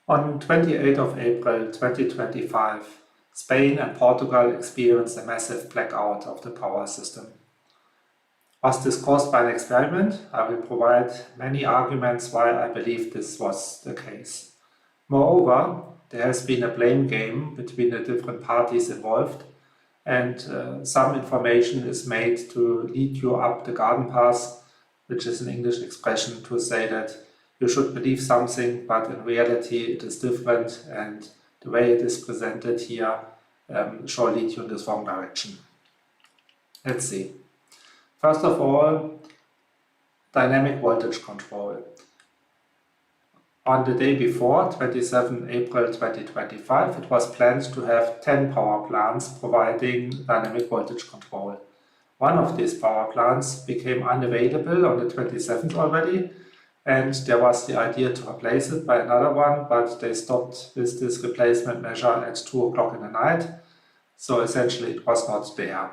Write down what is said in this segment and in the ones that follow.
On 28th of April 2025, Spain and Portugal experienced a massive blackout of the power system. Was this caused by an experiment? I will provide many arguments why I believe this was the case. Moreover, there has been a blame game between the different parties involved, and some information is made to lead you up the garden path, which is an English expression to say that you should believe something, but in reality it is different, and the way it is presented here shall lead you in this wrong direction. Let's see. First of all, dynamic voltage control. On the day before, 27 April 2025, it was planned to have 10 power plants providing dynamic voltage control. One of these power plants became unavailable on the 27th already, and there was the idea to replace it by another one, but they stopped with this replacement measure at 2 o'clock in the night, so essentially it was not there.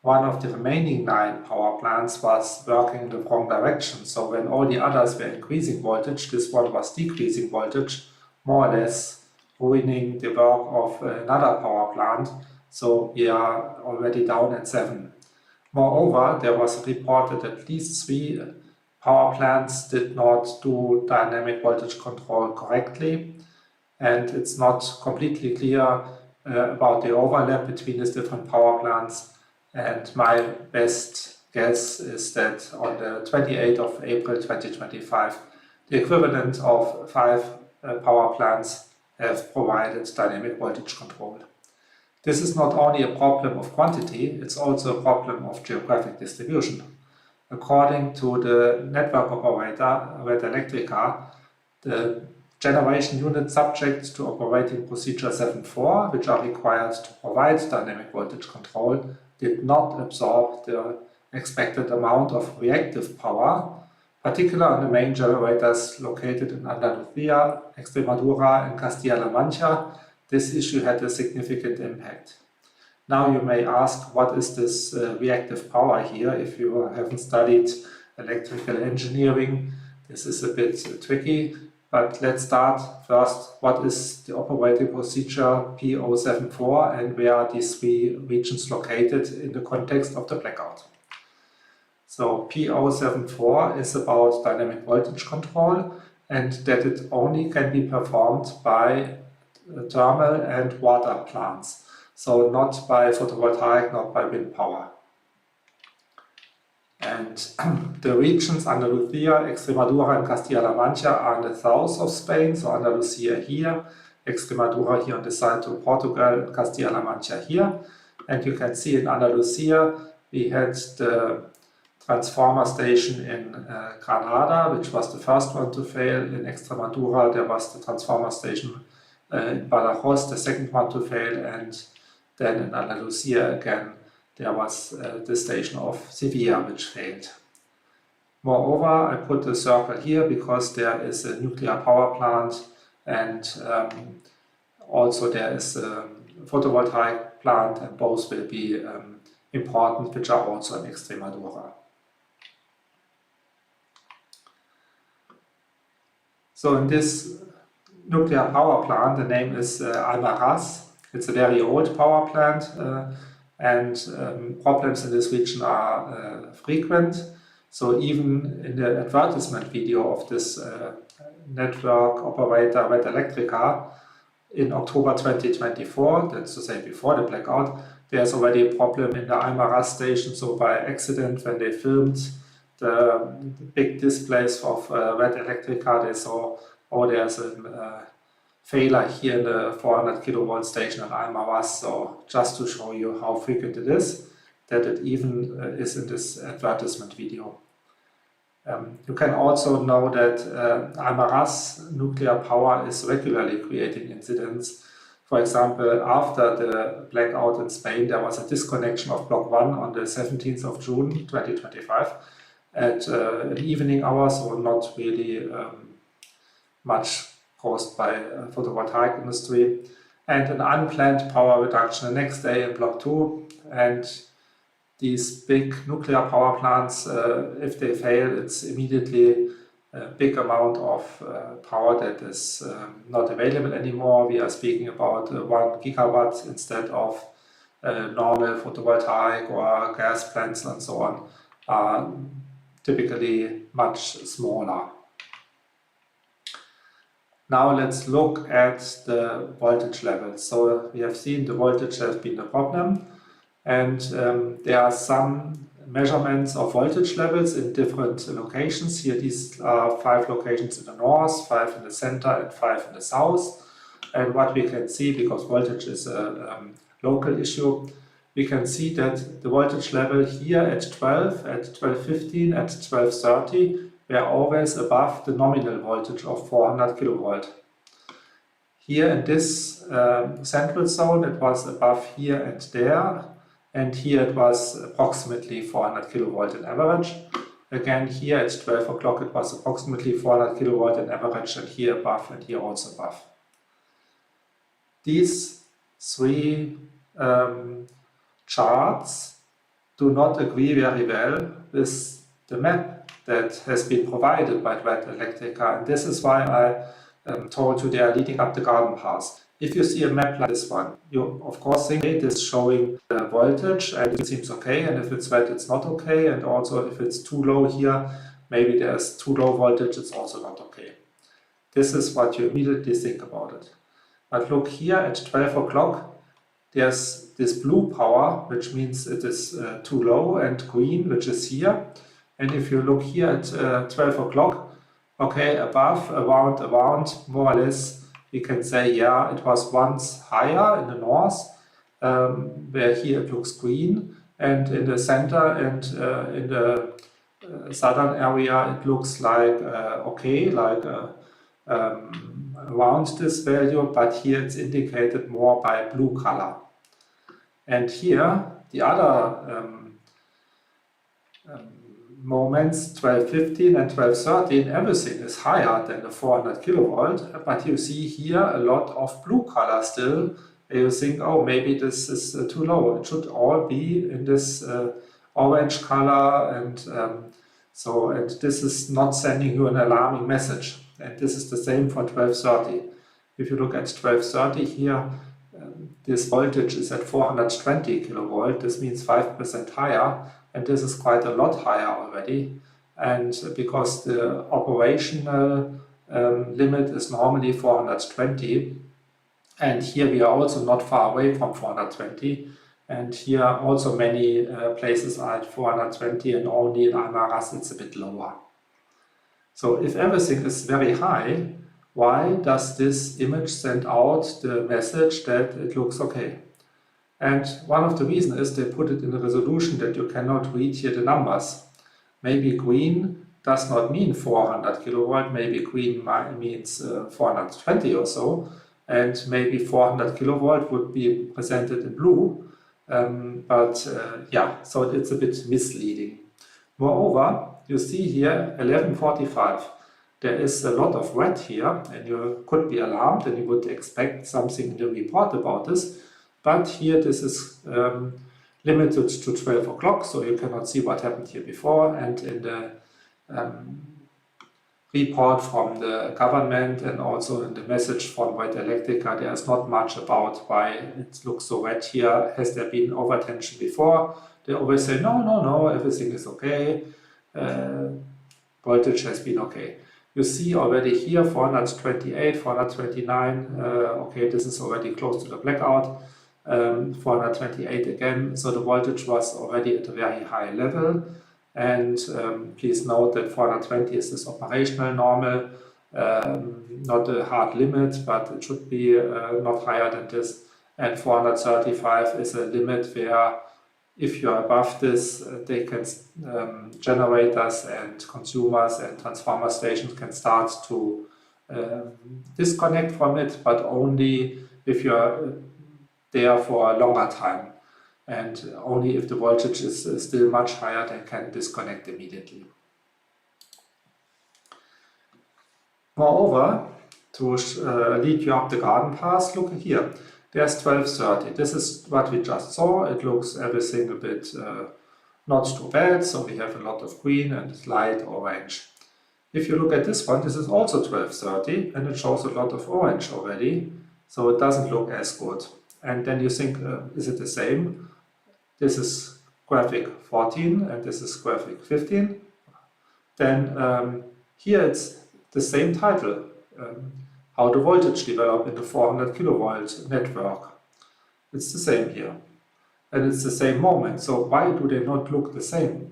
One of the remaining 9 power plants was working in the wrong direction, so when all the others were increasing voltage, this one was decreasing voltage, more or less ruining the work of another power plant, so we are already down at 7. Moreover, there was reported that at least 3 power plants did not do dynamic voltage control correctly, and it's not completely clear about the overlap between these different power plants. And my best guess is that on the 28th of April 2025, the equivalent of 5 power plants have provided dynamic voltage control. This is not only a problem of quantity, it's also a problem of geographic distribution. According to the network operator, Red Electrica, the generation unit subject to operating procedure 7.4, which are required to provide dynamic voltage control, did not absorb the expected amount of reactive power, particularly on the main generators located in Andalusia, Extremadura, and Castilla-La Mancha. This issue had a significant impact. Now you may ask, what is this reactive power here? If you haven't studied electrical engineering, this is a bit tricky, but let's start first. What is the operating procedure P074 and where are these 3 regions located in the context of the blackout? So P074 is about dynamic voltage control, and that it only can be performed by thermal and water plants. So not by photovoltaic, not by wind power. And the regions Andalusia, Extremadura, and Castilla-La Mancha are in the south of Spain, so Andalusia here, Extremadura here on the side to Portugal, and Castilla-La Mancha here. And you can see in Andalusia we had the transformer station in Granada, which was the first one to fail. In Extremadura there was the transformer station in Badajoz, the second one to fail, and then in Andalusia again there was the station of Sevilla which failed. Moreover, I put a circle here because there is a nuclear power plant, and also there is a photovoltaic plant, and both will be important, which are also in Extremadura. So in this nuclear power plant, the name is Almaraz. It's a very old power plant, and problems in this region are frequent. So even in the advertisement video of this network operator Red Electrica in October 2024, that's to say before the blackout, there's already a problem in the Almaraz station. So by accident, when they filmed the big displays of Red Electrica, they saw, oh, there's a failure here in the 400 kilovolt station at Almaraz. So just to show you how frequent it is, that it even is in this advertisement video. You can also know that Almaraz nuclear power is regularly creating incidents. For example, after the blackout in Spain, there was a disconnection of block 1 on the 17th of June 2025 at an evening hour, so not really much caused by photovoltaic industry, and an unplanned power reduction the next day in block 2. And these big nuclear power plants, if they fail, it's immediately a big amount of power that is not available anymore. We are speaking about 1 gigawatt instead of normal photovoltaic or gas plants and so on, are typically much smaller. Now let's look at the voltage levels. So we have seen the voltage has been a problem, and there are some measurements of voltage levels in different locations. Here these are 5 locations in the north, 5 in the center and 5 in the south. And what we can see, because voltage is a local issue, we can see that the voltage level here at 12, at 1215, at 1230 were always above the nominal voltage of 400 kilovolt. Here in this central zone it was above here and there, and here it was approximately 400 kilovolt in average. Again here at 12 o'clock it was approximately 400 kilovolt in average, and here above and here also above. These 3 charts do not agree very well with the map that has been provided by Red Electrica, and this is why I told you they are leading up the garden path. If you see a map like this one, you of course think it is showing the voltage and it seems okay, and if it's red it's not okay, and also if it's too low here, maybe there's too low voltage, it's also not okay. This is what you immediately think about it. But look here at 12 o'clock, there's this blue power, which means it is too low, and green, which is here. And if you look here at 12 o'clock, okay, above, around, more or less, we can say, yeah, it was once higher in the north, where here it looks green, and in the center and in the southern area it looks like okay, like around this value, but here it's indicated more by blue color. And here the other moments, 1215 and 1213, everything is higher than the 400 kilovolt, but you see here a lot of blue color still. You think, oh, maybe this is too low. It should all be in this orange color, and and this is not sending you an alarming message. And this is the same for 1230. If you look at 1230 here, this voltage is at 420 kilovolt. This means 5% higher, and this is quite a lot higher already. And because the operational limit is normally 420, and here we are also not far away from 420, and here also many places are at 420, and only in Almaraz it's a bit lower. So if everything is very high, why does this image send out the message that it looks okay? And one of the reasons is they put it in a resolution that you cannot read here the numbers. Maybe green does not mean 400 kilovolt, maybe green means 420 or so, and maybe 400 kilovolt would be presented in blue, yeah, so it's a bit misleading. Moreover, you see here 1145. There is a lot of red here, and you could be alarmed and you would expect something in the report about this. But here this is limited to 12 o'clock, so you cannot see what happened here before. And in the report from the government and also in the message from Red Electrica, there is not much about why it looks so red here. Has there been overtension before? They always say, no, everything is okay. Voltage has been okay. You see already here 428, 429, okay, this is already close to the blackout. 428 again, so the voltage was already at a very high level. And please note that 420 is this operational normal, not a hard limit, but it should be not higher than this. And 435 is a limit where if you are above this, they can generators and consumers and transformer stations can start to disconnect from it, but only if you are there for a longer time. And only if the voltage is still much higher, they can disconnect immediately. Moreover, to lead you up the garden path, look here. There's 1230. This is what we just saw. It looks everything a bit not too bad. So we have a lot of green and light orange. If you look at this one, this is also 1230 and it shows a lot of orange already, so it doesn't look as good. And then you think, is it the same? This is graphic 14 and this is graphic 15. Then here it's the same title, how the voltage developed in the 400 kilovolt network. It's the same here. And it's the same moment, so why do they not look the same?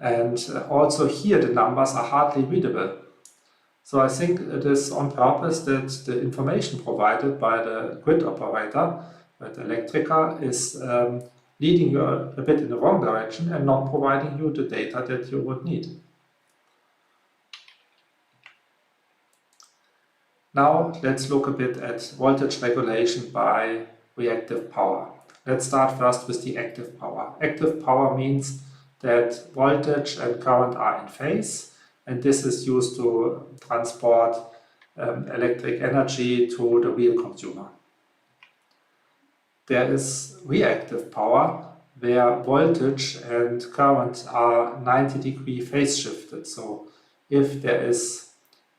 And also here the numbers are hardly readable. So I think it is on purpose that the information provided by the grid operator, by the electrica, is leading you a bit in the wrong direction and not providing you the data that you would need. Now let's look a bit at voltage regulation by reactive power. Let's start first with the active power. Active power means that voltage and current are in phase, and this is used to transport electric energy to the real consumer. There is reactive power where voltage and current are 90-degree phase shifted. So if there is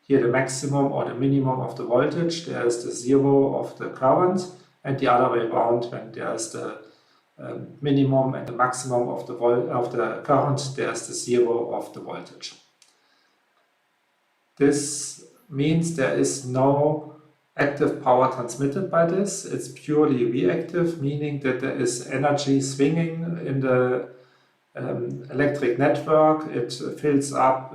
here the maximum or the minimum of the voltage, there is the zero of the current, and the other way around, when there is the minimum and the maximum of the current, there is the zero of the voltage. This means there is no active power transmitted by this. It's purely reactive, meaning that there is energy swinging in the electric network. It fills up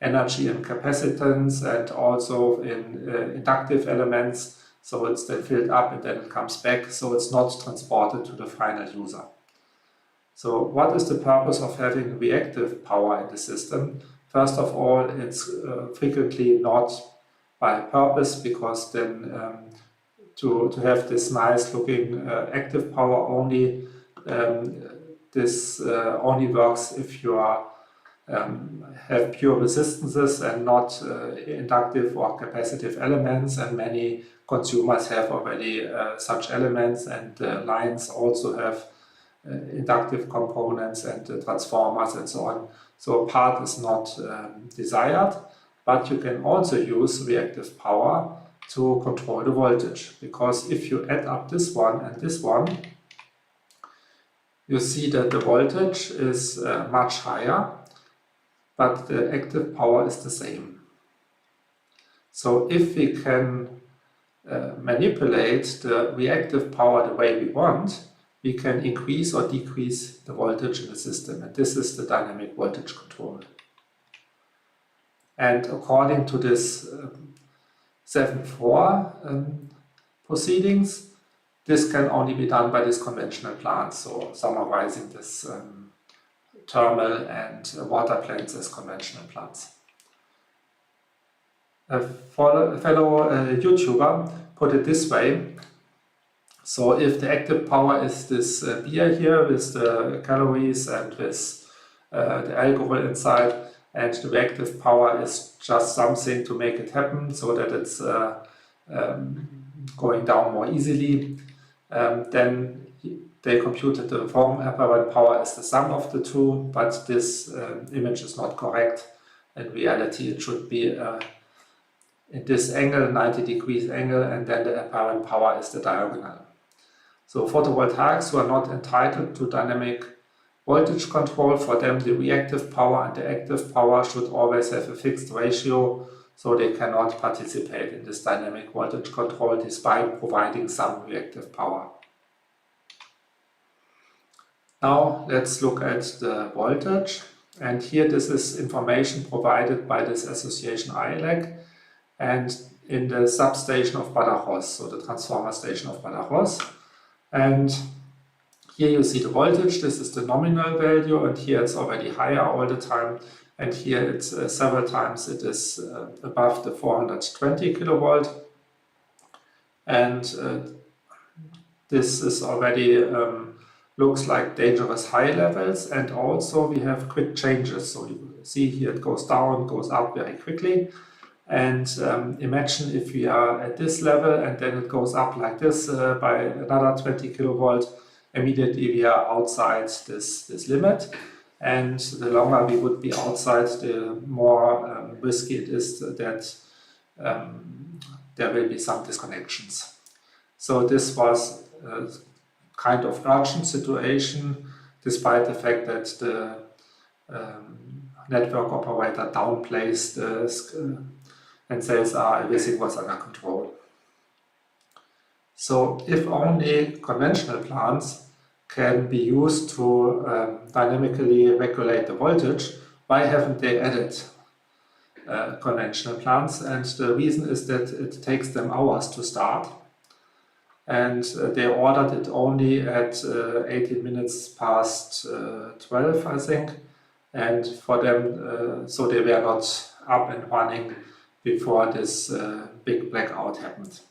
energy in capacitance and also in inductive elements. So it's then filled up and then it comes back, so it's not transported to the final user. So what is the purpose of having reactive power in the system? First of all, it's frequently not by purpose, because then to have this nice looking active power only, this only works if you are have pure resistances and not inductive or capacitive elements, and many consumers have already such elements, and lines also have inductive components and transformers and so on. So a part is not desired, but you can also use reactive power to control the voltage, because if you add up this one and this one, you see that the voltage is much higher, but the active power is the same. So if we can manipulate the reactive power the way we want, we can increase or decrease the voltage in the system, and this is the dynamic voltage control. And according to this 7.4 proceedings, this can only be done by this conventional plant, so summarizing this thermal and water plants as conventional plants. A fellow YouTuber put it this way: so if the active power is this beer here with the calories and with the alcohol inside, and the reactive power is just something to make it happen so that it's going down more easily, then they computed the form apparent power is the sum of the two, but this image is not correct. In reality, it should be in this angle, 90 degrees angle, and then the apparent power is the diagonal. So photovoltaics who are not entitled to dynamic voltage control, for them the reactive power and the active power should always have a fixed ratio, so they cannot participate in this dynamic voltage control despite providing some reactive power. Now let's look at the voltage, and here this is information provided by this association IELEC and in the substation of Badajoz, so the transformer station of Badajoz. And here you see the voltage, this is the nominal value, and here it's already higher all the time, and here it's several times it is above the 420 kilovolt, and this is already looks like dangerous high levels, and also we have quick changes. So you see here it goes down, goes up very quickly, and imagine if we are at this level and then it goes up like this by another 20 kilovolt, immediately we are outside this limit. and the longer we would be outside, the more risky it is that there will be some disconnections. So this was a kind of urgent situation, despite the fact that the network operator downplays and says everything was under control. So if only conventional plants can be used to dynamically regulate the voltage, why haven't they added conventional plants? And the reason is that it takes them hours to start, and they ordered it only at 18 minutes past 12, I think, and for them, so they were not up and running before this big blackout happened.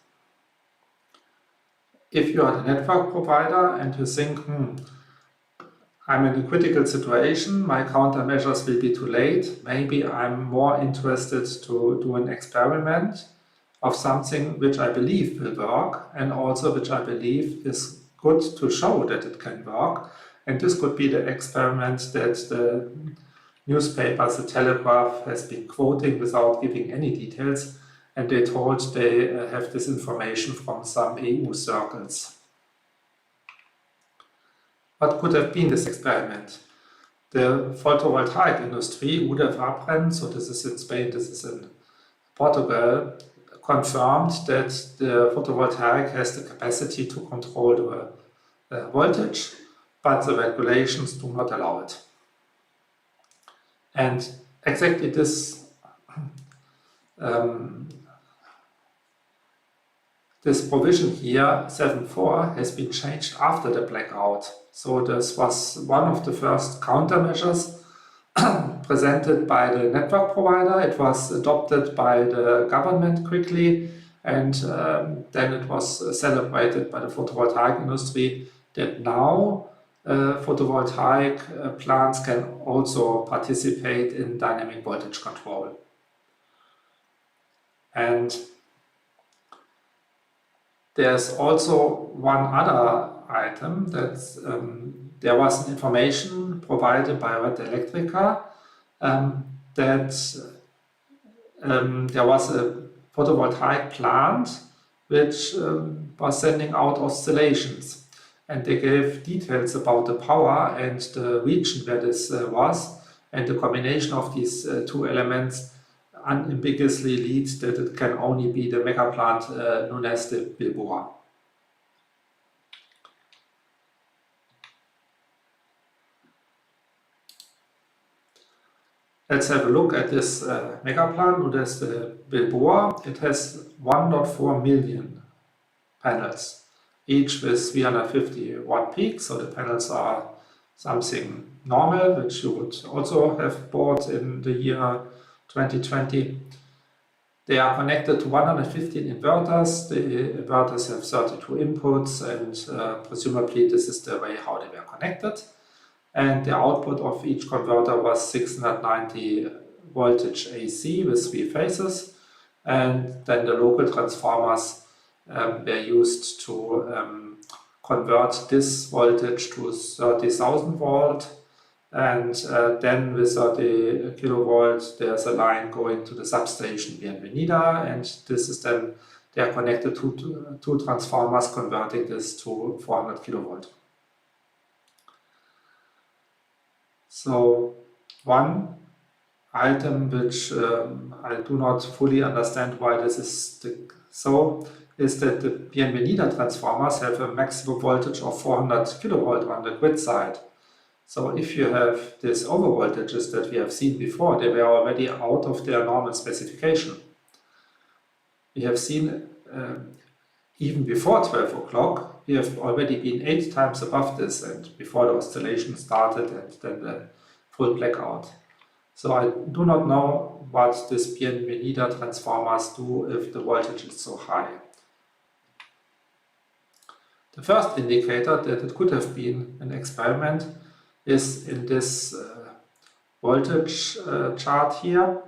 If you are the network provider and you think, I'm in a critical situation, my countermeasures will be too late, maybe I'm more interested to do an experiment of something which I believe will work and also which I believe is good to show that it can work. And this could be the experiment that the newspapers, the Telegraph, has been quoting without giving any details. And they told they have this information from some EU circles. What could have been this experiment? The photovoltaic industry, UDEF-Abren, so this is in Spain, this is in Portugal, confirmed that the photovoltaic has the capacity to control the voltage, but the regulations do not allow it. And exactly this this provision here, 7.4, has been changed after the blackout. So this was one of the first countermeasures presented by the network provider. It was adopted by the government quickly, and then it was celebrated by the photovoltaic industry that now photovoltaic plants can also participate in dynamic voltage control. And there's also one other item that there was information provided by Red Electrica that there was a photovoltaic plant which was sending out oscillations, and they gave details about the power and the region where this was, and the combination of these two elements unambiguously leads that it can only be the megaplant Nunez de Balboa. Let's have a look at this megaplant Nunez de Balboa. It has 1.4 million panels, each with 350 watt peak, so the panels are something normal, which you would also have bought in the year 2020. They are connected to 115 inverters. The inverters have 32 inputs, and presumably this is the way how they were connected. And the output of each converter was 690 voltage AC with 3 phases. And then the local transformers were used to convert this voltage to 30,000 volt. And then with 30 kilovolt, there's a line going to the substation Bienvenida, and this is then, they are connected to two transformers converting this to 400 kilovolt. So one item which I do not fully understand why this is so is that the Bienvenida transformers have a maximum voltage of 400 kilovolt on the grid side. So if you have these overvoltages that we have seen before, they were already out of their normal specification. We have seen even before 12 o'clock, we have already been 8 times above this, and before the oscillation started and then the full blackout. So I do not know what these Bienvenida transformers do if the voltage is so high. The first indicator that it could have been an experiment is in this voltage chart here.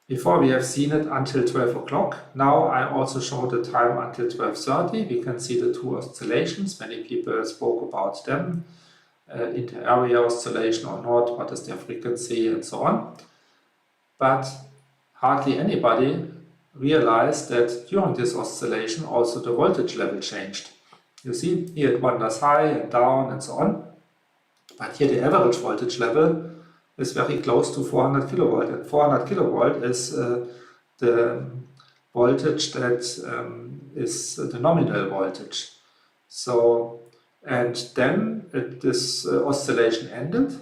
Before we have seen it until 12 o'clock. Now I also show the time until 12:30. We can see the 2 oscillations. Many people spoke about them. inter-area oscillation or not, what is their frequency, and so on. But hardly anybody realized that during this oscillation also the voltage level changed. You see, here it wanders high and down and so on, but here the average voltage level is very close to 400 kilovolt, and 400 kilovolt is the voltage that is the nominal voltage. So, and then this oscillation ended,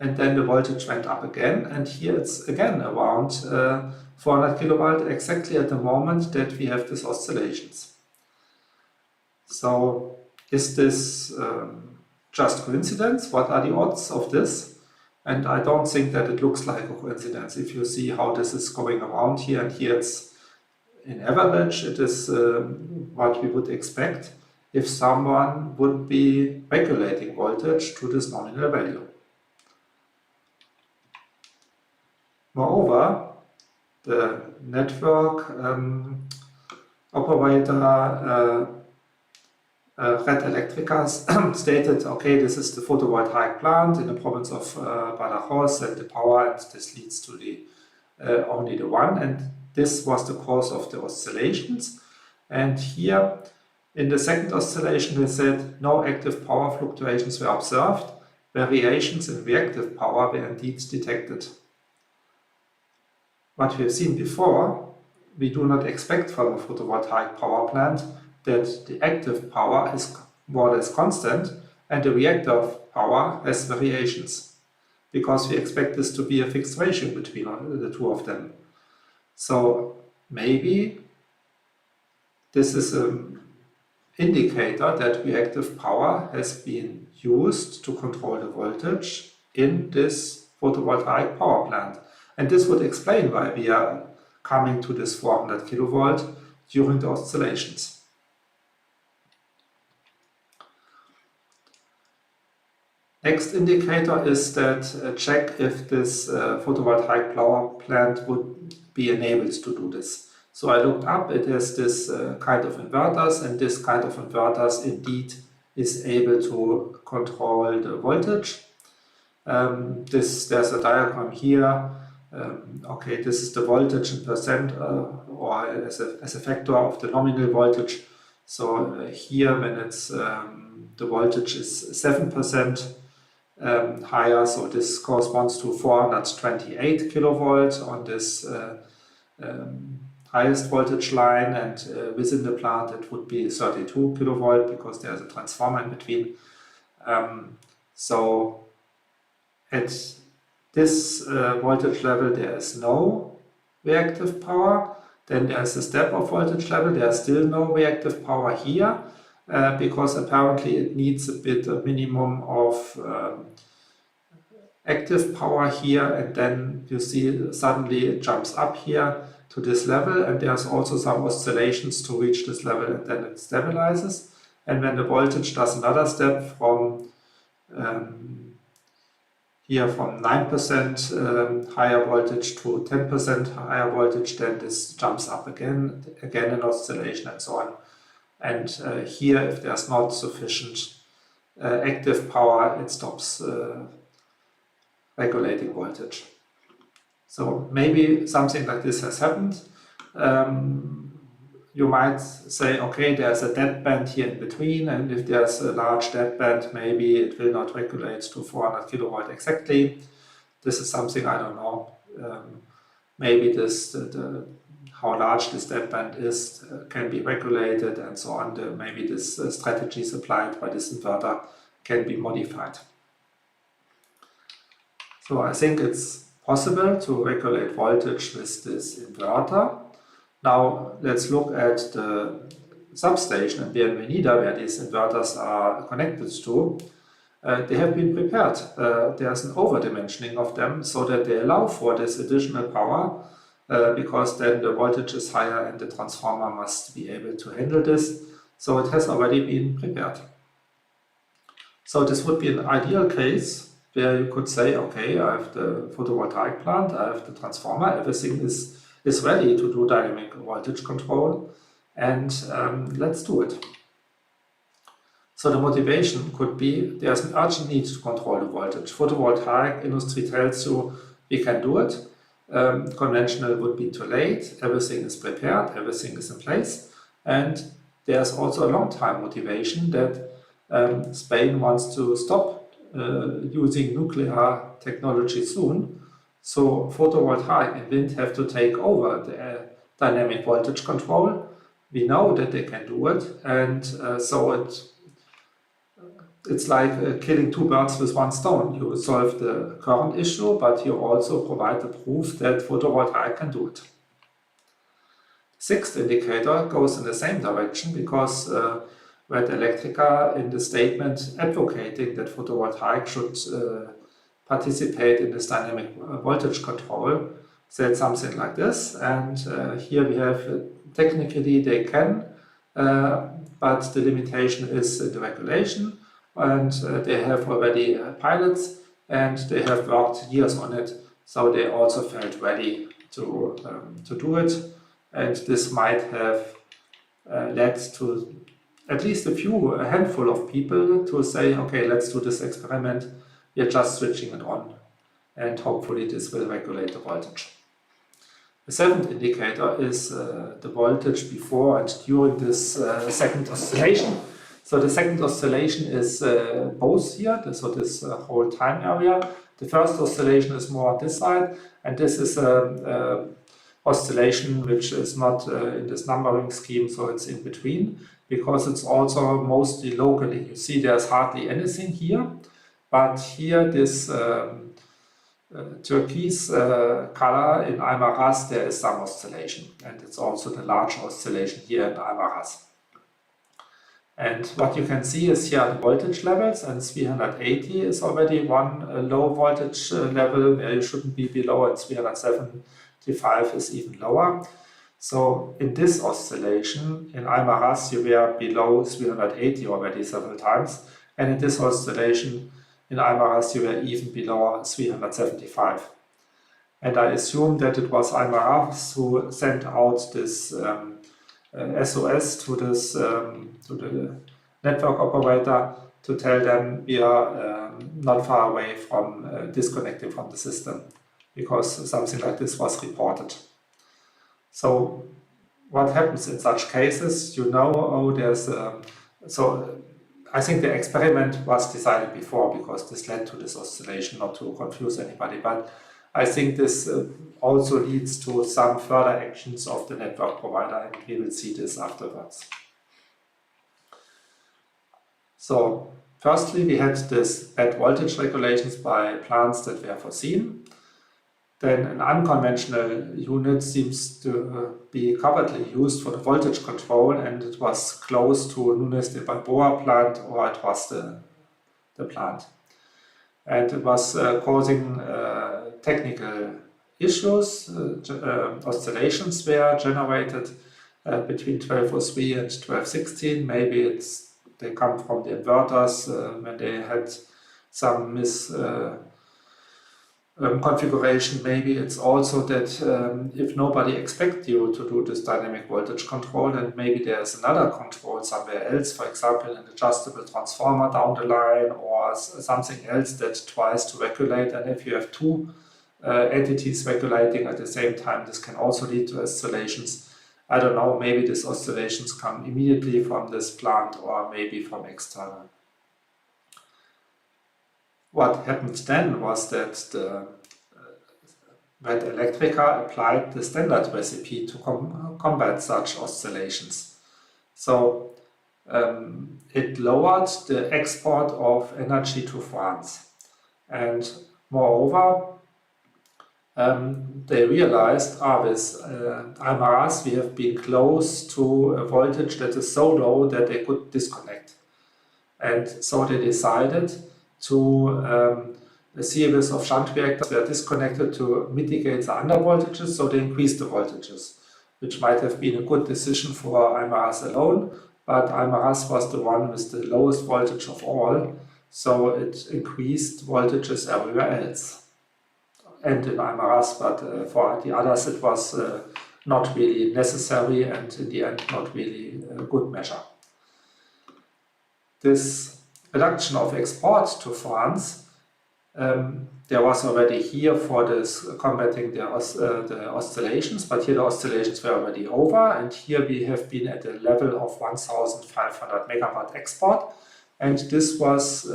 and then the voltage went up again, and here it's again around 400 kilovolt exactly at the moment that we have these oscillations. So is this just coincidence? What are the odds of this? And I don't think that it looks like a coincidence. If you see how this is going around here, and here it's in average, it is what we would expect if someone would be regulating voltage to this nominal value. Moreover, the network operator Red Electrica stated, okay, this is the photovoltaic plant in the province of Badajoz, and the power, and this leads to the only the one, and this was the cause of the oscillations. And here in the second oscillation they said no active power fluctuations were observed, variations in reactive power were indeed detected. What we have seen before, we do not expect from a photovoltaic power plant that the active power is more or less constant and the reactive power has variations, because we expect this to be a fixed ratio between the two of them. So maybe this is an indicator that reactive power has been used to control the voltage in this photovoltaic power plant. And this would explain why we are coming to this 400 kilovolt during the oscillations. Next indicator is that check if this photovoltaic power plant would be enabled to do this. So I looked up, it has this kind of inverters, and this kind of inverters indeed is able to control the voltage. There's a diagram here. Okay, this is the voltage in percent or as a factor of the nominal voltage. So here when it's the voltage is 7% higher, so this corresponds to 428 kilovolt on this highest voltage line, and within the plant it would be 32 kilovolt because there's a transformer in between. So at this voltage level there is no reactive power. Then there's a step of voltage level, there's still no reactive power here, because apparently it needs a minimum of active power here, and then you see suddenly it jumps up here to this level, and there's also some oscillations to reach this level, and then it stabilizes. And when the voltage does another step from here from 9% higher voltage to 10% higher voltage, then this jumps up again an oscillation and so on. And here, if there's not sufficient active power, it stops regulating voltage. So maybe something like this has happened. You might say, okay, there's a dead band here in between, and if there's a large dead band, maybe it will not regulate to 400 kilovolt exactly. This is something I don't know. Maybe how large this dead band is can be regulated and so on. Maybe this strategies applied by this inverter can be modified. So I think it's possible to regulate voltage with this inverter. Now let's look at the substation in Bienvenida where these inverters are connected to. They have been prepared. There's an overdimensioning of them so that they allow for this additional power, because then the voltage is higher and the transformer must be able to handle this. So it has already been prepared. So this would be an ideal case where you could say, okay, I have the photovoltaic plant, I have the transformer, everything is ready to do dynamic voltage control, and let's do it. So the motivation could be there's an urgent need to control the voltage. Photovoltaic industry tells you we can do it. Conventional would be too late. Everything is prepared, everything is in place. And there's also a long-time motivation that Spain wants to stop using nuclear technology soon. So photovoltaic and wind have to take over the dynamic voltage control. We know that they can do it, and so it's like killing two birds with one stone. You solve the current issue, but you also provide the proof that photovoltaic can do it. Sixth indicator goes in the same direction because Red Electrica in the statement advocating that photovoltaic should participate in this dynamic voltage control said something like this, and here we have technically they can, but the limitation is the regulation, and they have already pilots and they have worked years on it, so they also felt ready to do it, and this might have led to at least a handful of people to say, okay, let's do this experiment, we are just switching it on, and hopefully this will regulate the voltage. The seventh indicator is the voltage before and during this second oscillation. So the second oscillation is both here, so this whole time area. The first oscillation is more on this side, and this is an oscillation which is not in this numbering scheme, so it's in between, because it's also mostly locally. You see there's hardly anything here, but here this turquoise color in Almaraz, there is some oscillation, and it's also the large oscillation here in Almaraz. And what you can see is here the voltage levels, and 380 is already one low voltage level where you shouldn't be below, and 375 is even lower. So in this oscillation in Almaraz you were below 380 already several times, and in this oscillation in Almaraz you were even below 375. And I assume that it was Almaraz who sent out this SOS to the network operator to tell them we are not far away from disconnecting from the system, because something like this was reported. So what happens in such cases? You know, so I think the experiment was decided before, because this led to this oscillation, not to confuse anybody, but I think this also leads to some further actions of the network provider, and we will see this afterwards. So firstly, we had this bad voltage regulations by plants that were foreseen. Then an unconventional unit seems to be covertly used for the voltage control, and it was close to Nunez de Balboa plant, or it was the plant. And it was causing technical issues. Oscillations were generated between 1203 and 1216. Maybe they come from the inverters when they had some configuration. Maybe it's also that if nobody expects you to do this dynamic voltage control, then maybe there's another control somewhere else, for example an adjustable transformer down the line, or something else that tries to regulate. And if you have two entities regulating at the same time, this can also lead to oscillations. I don't know, maybe these oscillations come immediately from this plant or maybe from external. What happened then was that the Red Electrica applied the standard recipe to combat such oscillations. So it lowered the export of energy to France, and moreover they realized, with Almaraz we have been close to a voltage that is so low that they could disconnect, and so they decided to a series of shunt reactors were disconnected to mitigate the undervoltages, so they increased the voltages, which might have been a good decision for Almaraz alone, but Almaraz was the one with the lowest voltage of all, so it increased voltages everywhere else. And in Almaraz, but for the others it was not really necessary, and in the end not really a good measure. this reduction of export to France, there was already here for this combating the oscillations, but here the oscillations were already over, and here we have been at a level of 1,500 megawatt export, and this was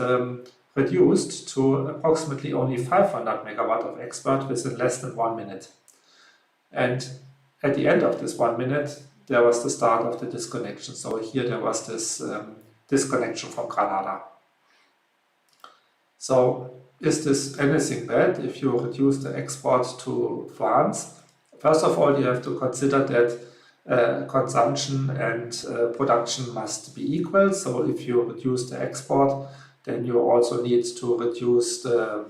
reduced to approximately only 500 megawatt of export within less than 1 minute. And at the end of this 1 minute, there was the start of the disconnection. So here there was this disconnection from Granada. So is this anything bad if you reduce the export to France? First of all, you have to consider that consumption and production must be equal. So if you reduce the export, then you also need to reduce the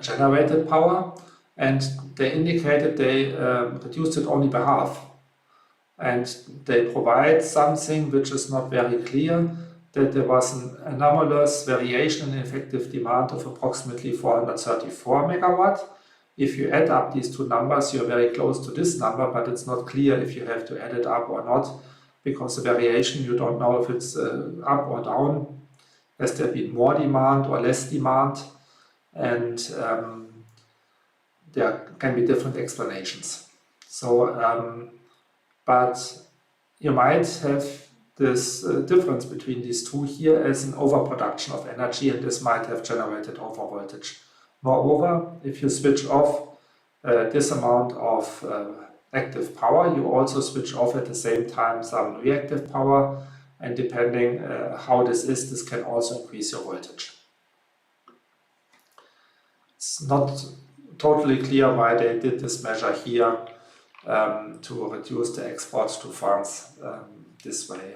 generated power. And they indicated they reduced it only by half. And they provide something which is not very clear, that there was an anomalous variation in effective demand of approximately 434 megawatt. If you add up these two numbers, you're very close to this number, but it's not clear if you have to add it up or not, because the variation, you don't know if it's up or down. Has there been more demand or less demand? And there can be different explanations. So, but you might have this difference between these two here as an overproduction of energy, and this might have generated overvoltage. Moreover, if you switch off this amount of active power, you also switch off at the same time some reactive power, and depending how this can also increase your voltage. It's not totally clear why they did this measure here to reduce the exports to France this way.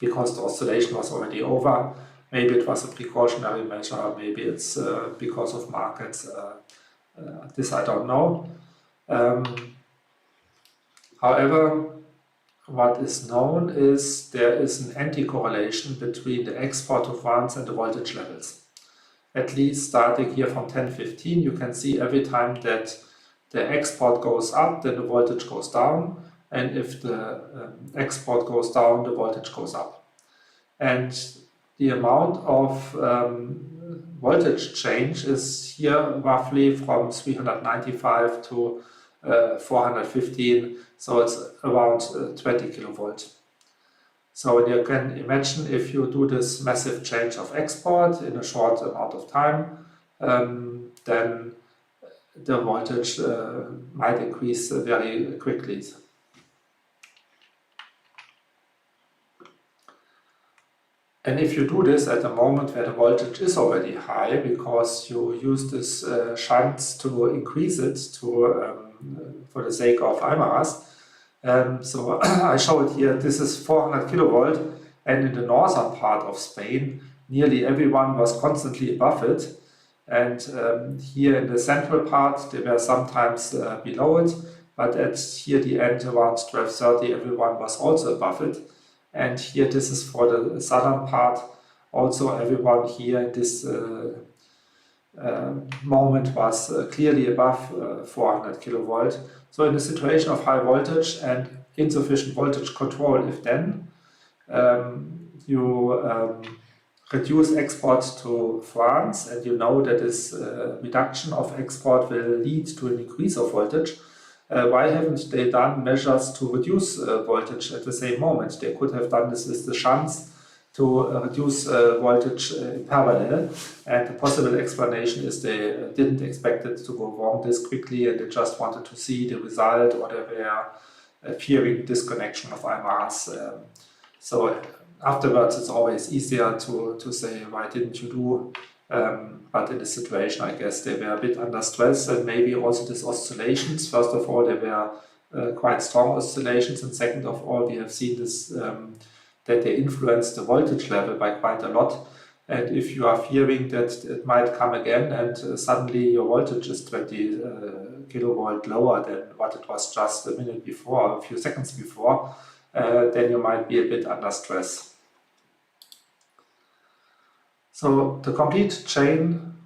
Because the oscillation was already over, maybe it was a precautionary measure, maybe it's because of markets, this I don't know. However, what is known is there is an anti-correlation between the export to France and the voltage levels. At least starting here from 1015, you can see every time that the export goes up, then the voltage goes down, and if the export goes down, the voltage goes up. And the amount of voltage change is here roughly from 395 to 415, so it's around 20 kilovolt. So you can imagine if you do this massive change of export in a short amount of time, then the voltage might increase very quickly. And if you do this at a moment where the voltage is already high, because you use this shunt to increase it to, for the sake of IMARAS. So I show it here, this is 400 kilovolt, and in the northern part of Spain, nearly everyone was constantly above it. And here in the central part, they were sometimes below it, but at here the end around 12:30, everyone was also above it. And here this is for the southern part, also everyone here in this moment was clearly above 400 kilovolt. So in a situation of high voltage and insufficient voltage control, if then you reduce exports to France, and you know that this reduction of export will lead to an increase of voltage, why haven't they done measures to reduce voltage at the same moment? They could have done this with the shunts to reduce voltage in parallel, and the possible explanation is they didn't expect it to go wrong this quickly, and they just wanted to see the result, or they were fearing disconnection of IMARAS. So afterwards it's always easier to say, why didn't you do? But in this situation, I guess they were a bit under stress, and maybe also these oscillations. First of all, they were quite strong oscillations, and second of all, we have seen this that they influence the voltage level by quite a lot. And if you are fearing that it might come again and suddenly your voltage is 20 kilovolt lower than what it was just a minute before, a few seconds before, then you might be a bit under stress. So the complete chain,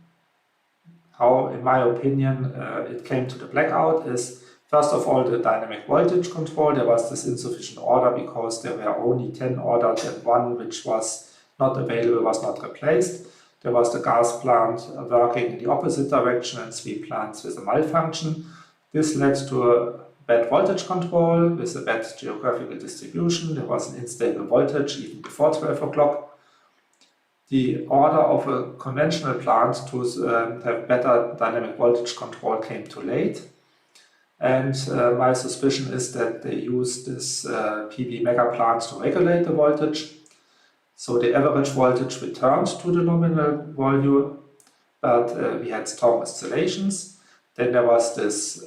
how in my opinion it came to the blackout, is First of all, the dynamic voltage control. There was this insufficient order because there were only 10 ordered and one which was not available was not replaced. There was the gas plant working in the opposite direction and 3 plants with a malfunction. This led to a bad voltage control with a bad geographical distribution. There was an unstable voltage even before 12 o'clock. The order of a conventional plant to have better dynamic voltage control came too late. And my suspicion is that they used this PV megaplant to regulate the voltage. So the average voltage returned to the nominal value, but we had strong oscillations. Then there was this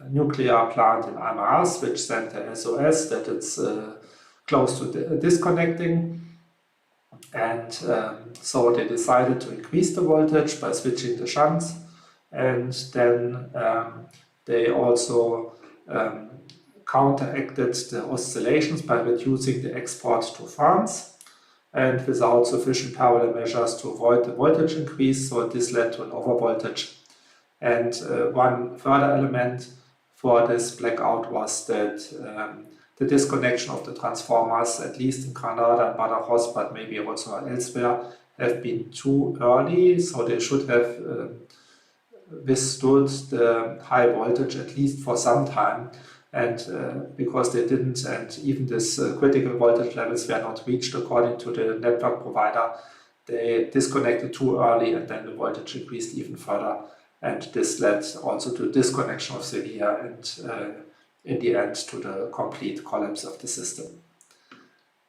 nuclear plant in Almaraz, which sent an SOS that it's close to disconnecting. And so they decided to increase the voltage by switching the shunts. And then they also counteracted the oscillations by reducing the export to France and without sufficient parallel measures to avoid the voltage increase. So this led to an overvoltage. And one further element for this blackout was that the disconnection of the transformers, at least in Granada and Badajoz, but maybe also elsewhere, have been too early. So they should have withstood the high voltage at least for some time, and because they didn't, and even this critical voltage levels were not reached according to the network provider, they disconnected too early and then the voltage increased even further, and this led also to disconnection of Sevilla and in the end to the complete collapse of the system.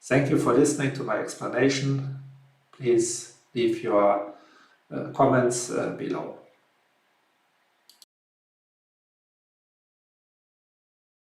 Thank you for listening to my explanation. Please leave your comments below.